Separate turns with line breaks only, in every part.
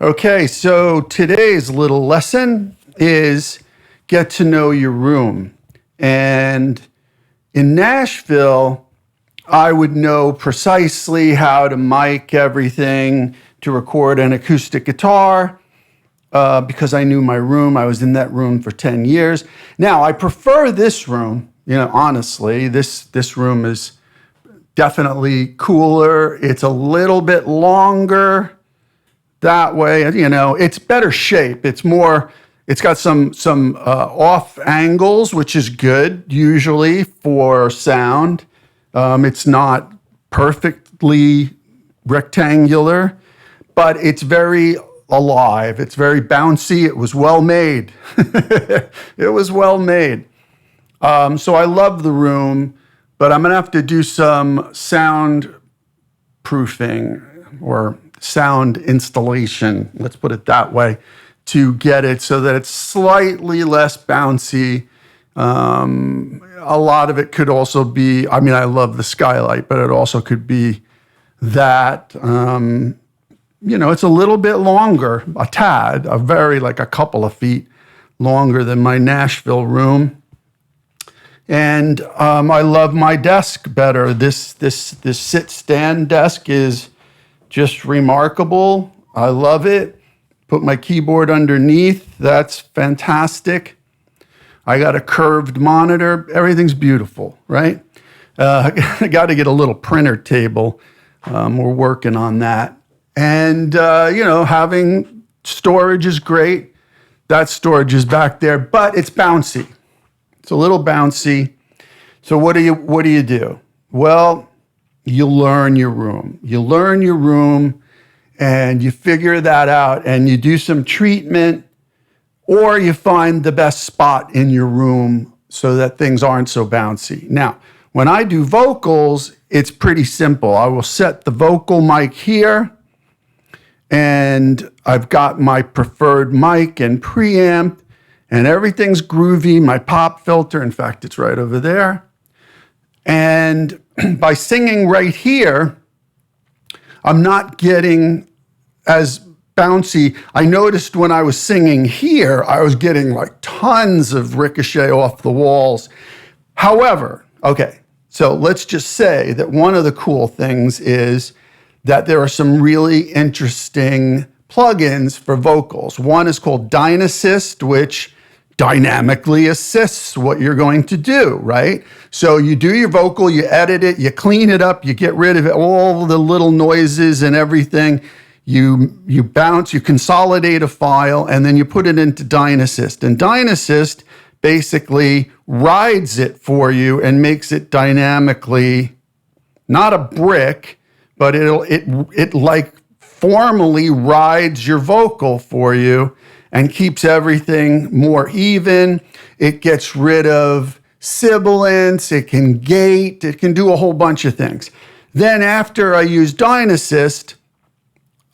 Okay, so today's little lesson is get to know your room. And in Nashville, I would know precisely how to mic everything to record an acoustic guitar because I knew my room. I was in that room for 10 years. Now, I prefer this room, honestly. This room is definitely cooler. It's a little bit longer that way. It's better shape. It's got some off angles, which is good usually for sound. It's not perfectly rectangular, but it's very alive. It's very bouncy. It was well made. It was well made. So I love the room, but I'm going to have to do some sound proofing or sound installation, let's put it that way, to get it so that it's slightly less bouncy. A lot of it could also be, I love the skylight, but it also could be that, it's a little bit longer, a tad, a couple of feet longer than my Nashville room. And I love my desk better. This sit-stand desk is just remarkable. I love it. Put my keyboard underneath. That's fantastic. I got a curved monitor. Everything's beautiful, right? I got to get a little printer table. We're working on that. And, having storage is great. That storage is back there, but it's bouncy. It's a little bouncy. So what do you do? Well, you learn your room. You learn your room and you figure that out and you do some treatment, or you find the best spot in your room so that things aren't so bouncy. Now, when I do vocals, it's pretty simple. I will set the vocal mic here, and I've got my preferred mic and preamp, and everything's groovy. My pop filter, in fact, it's right over there. And by singing right here, I'm not getting as bouncy. I noticed when I was singing here, I was getting like tons of ricochet off the walls. However, okay, so let's just say that one of the cool things is that there are some really interesting plugins for vocals. One is called Dynassist, which dynamically assists what you're going to do, right? So you do your vocal, you edit it, you clean it up, you get rid of it, all the little noises and everything. You bounce, you consolidate a file, and then you put it into Dynassist. And Dynassist basically rides it for you and makes it dynamically, not a brick, but it like formally rides your vocal for you and keeps everything more even. It gets rid of sibilance, it can gate, it can do a whole bunch of things. Then after I use Dynassist,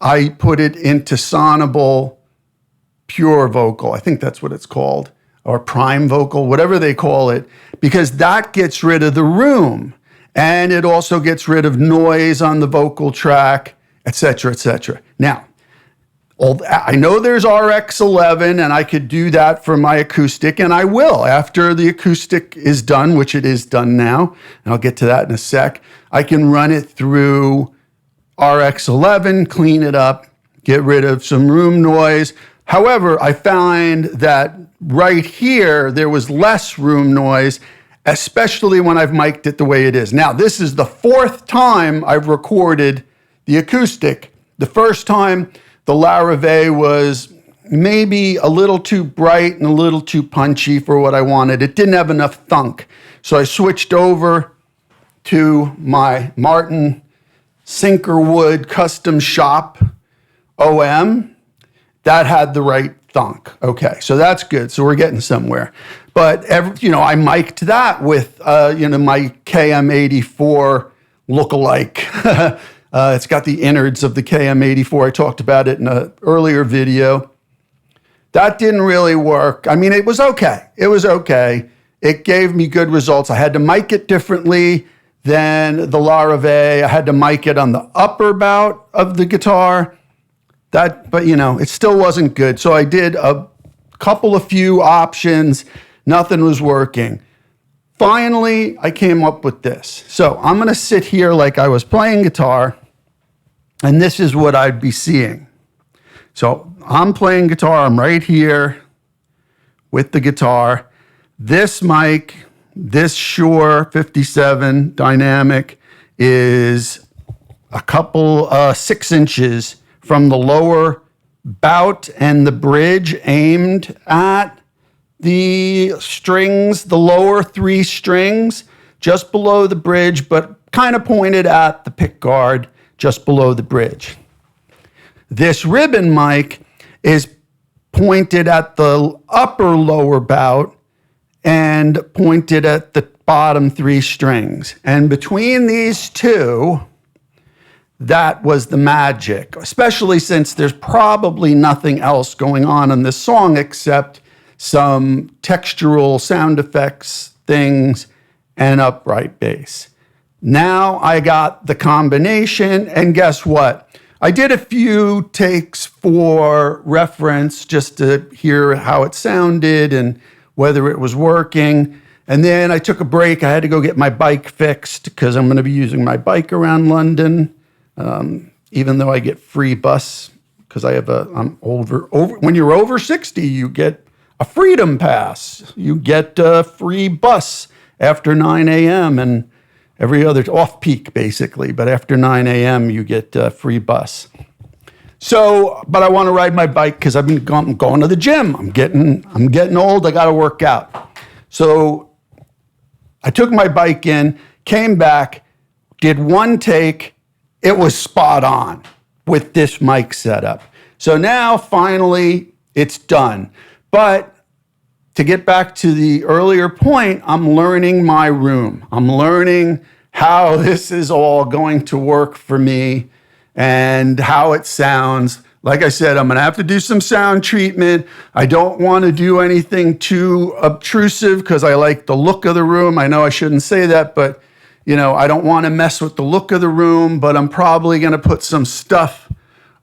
I put it into Sonable Pure Vocal. I think that's what it's called, or Prime Vocal, whatever they call it, because that gets rid of the room. And it also gets rid of noise on the vocal track, et cetera, et cetera. Now, I know there's RX11, and I could do that for my acoustic, and I will after the acoustic is done, which it is done now, and I'll get to that in a sec. I can run it through RX11, clean it up, get rid of some room noise. However, I find that right here, there was less room noise, especially when I've mic'd it the way it is. Now, this is the fourth time I've recorded the acoustic. The first time, the Larrivee was maybe a little too bright and a little too punchy for what I wanted. It didn't have enough thunk. So I switched over to my Martin Sinkerwood Custom Shop OM. That had the right thunk. Okay, so that's good. So we're getting somewhere. But I mic'd that with my KM84 lookalike. It's got the innards of the KM84. I talked about it in an earlier video. That didn't really work. It was okay. It was okay. It gave me good results. I had to mic it differently than the Larrivee. I had to mic it on the upper bout of the guitar. but it still wasn't good. So I did a few options. Nothing was working. Finally, I came up with this. So I'm going to sit here like I was playing guitar, and this is what I'd be seeing. So I'm playing guitar. I'm right here with the guitar. This mic, this Shure 57 dynamic, is a couple 6 inches from the lower bout and the bridge aimed at the strings, the lower 3 strings, just below the bridge, but kind of pointed at the pick guard just below the bridge. This ribbon mic is pointed at the upper lower bout and pointed at the bottom 3 strings. And between these two, that was the magic, especially since there's probably nothing else going on in this song except some textural sound effects things and upright bass. Now I got the combination, and guess what? I did a few takes for reference just to hear how it sounded and whether it was working. And then I took a break. I had to go get my bike fixed because I'm going to be using my bike around London, even though I get free bus because I'm over. When you're over 60, you get a freedom pass. You get a free bus after 9 a.m. and every other off-peak, basically. But after 9 a.m., you get a free bus. So, but I want to ride my bike because I'm going to the gym. I'm getting old. I got to work out. So I took my bike in, came back, did one take. It was spot on with this mic setup. So now, finally, it's done. But to get back to the earlier point, I'm learning my room. I'm learning how this is all going to work for me and how it sounds. Like I said, I'm going to have to do some sound treatment. I don't want to do anything too obtrusive because I like the look of the room. I know I shouldn't say that, but I don't want to mess with the look of the room, but I'm probably going to put some stuff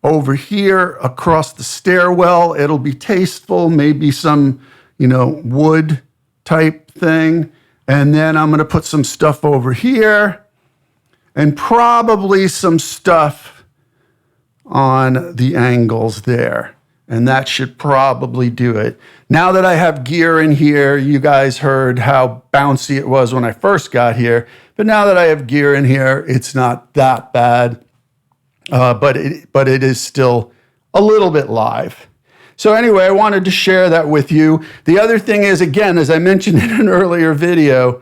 over here across the stairwell. It'll be tasteful, maybe some, wood type thing. And then I'm going to put some stuff over here and probably some stuff on the angles there. And that should probably do it. Now that I have gear in here, you guys heard how bouncy it was when I first got here. But now that I have gear in here, it's not that bad. But it is still a little bit live. So anyway, I wanted to share that with you. The other thing is, again, as I mentioned in an earlier video,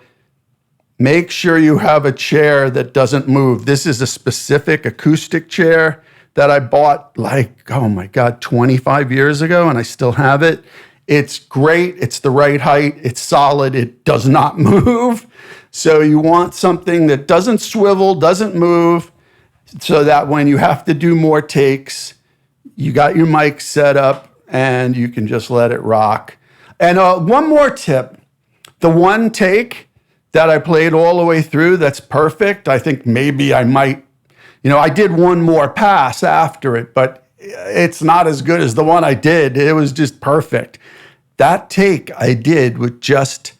make sure you have a chair that doesn't move. This is a specific acoustic chair that I bought 25 years ago, and I still have it. It's great. It's the right height. It's solid. It does not move. So you want something that doesn't swivel, doesn't move, so that when you have to do more takes, you got your mic set up and you can just let it rock. And one more tip. The one take that I played all the way through that's perfect, I think maybe I might, I did one more pass after it, but it's not as good as the one I did. It was just perfect. That take I did with just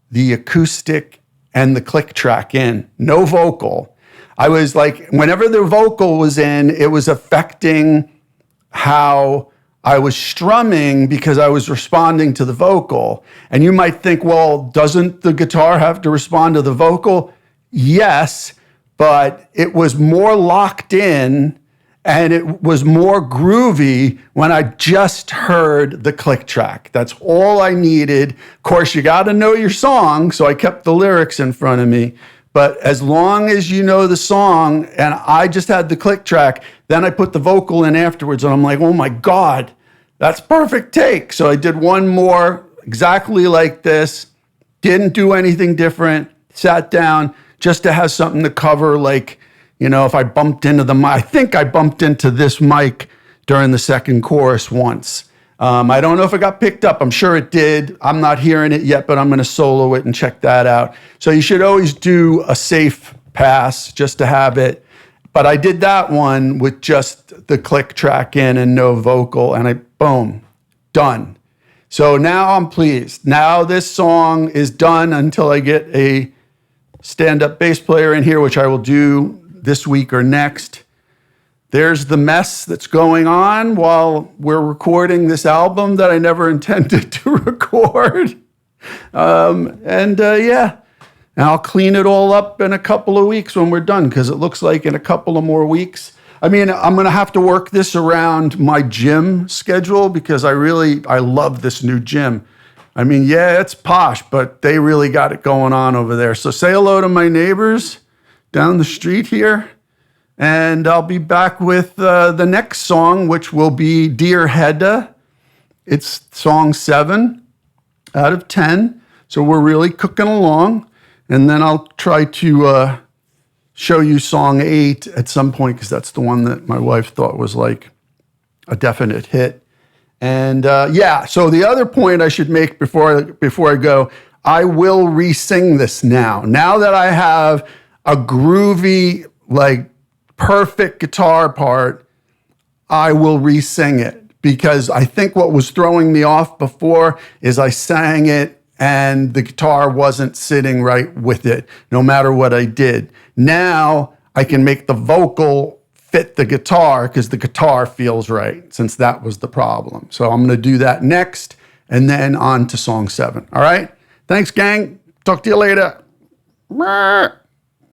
the acoustic and the click track in, no vocal. I was like, whenever the vocal was in, it was affecting how I was strumming because I was responding to the vocal. And you might think, well, doesn't the guitar have to respond to the vocal? Yes, but it was more locked in and it was more groovy when I just heard the click track. That's all I needed. Of course, you got to know your song, so I kept the lyrics in front of me. But as long as you know the song, and I just had the click track, then I put the vocal in afterwards, and I'm like, oh my God, that's perfect take. So I did one more exactly like this, didn't do anything different, sat down just to have something to cover, like, if I bumped into the mic. I think I bumped into this mic during the second chorus once. I don't know if it got picked up. I'm sure it did. I'm not hearing it yet, but I'm going to solo it and check that out. So you should always do a safe pass just to have it. But I did that one with just the click track in and no vocal, and boom, done. So now I'm pleased. Now this song is done until I get a stand-up bass player in here, which I will do this week or next. There's the mess that's going on while we're recording this album that I never intended to record. Yeah, and I'll clean it all up in a couple of weeks when we're done, because it looks like in a couple of more weeks. I mean, I'm going to have to work this around my gym schedule, because I love this new gym. I mean, yeah, it's posh, but they really got it going on over there. So say hello to my neighbors down the street here. And I'll be back with the next song, which will be Dear Hedda. It's song 7 out of 10. So we're really cooking along. And then I'll try to show you song 8 at some point, because that's the one that my wife thought was like a definite hit. And so the other point I should make before I go, I will re-sing this now. Now that I have a groovy, like, perfect guitar part, I will re-sing it, because I think what was throwing me off before is I sang it and the guitar wasn't sitting right with it, no matter what I did. Now I can make the vocal fit the guitar, because the guitar feels right, since that was the problem. So I'm going to do that next, and then on to song 7. All right? Thanks, gang. Talk to you later.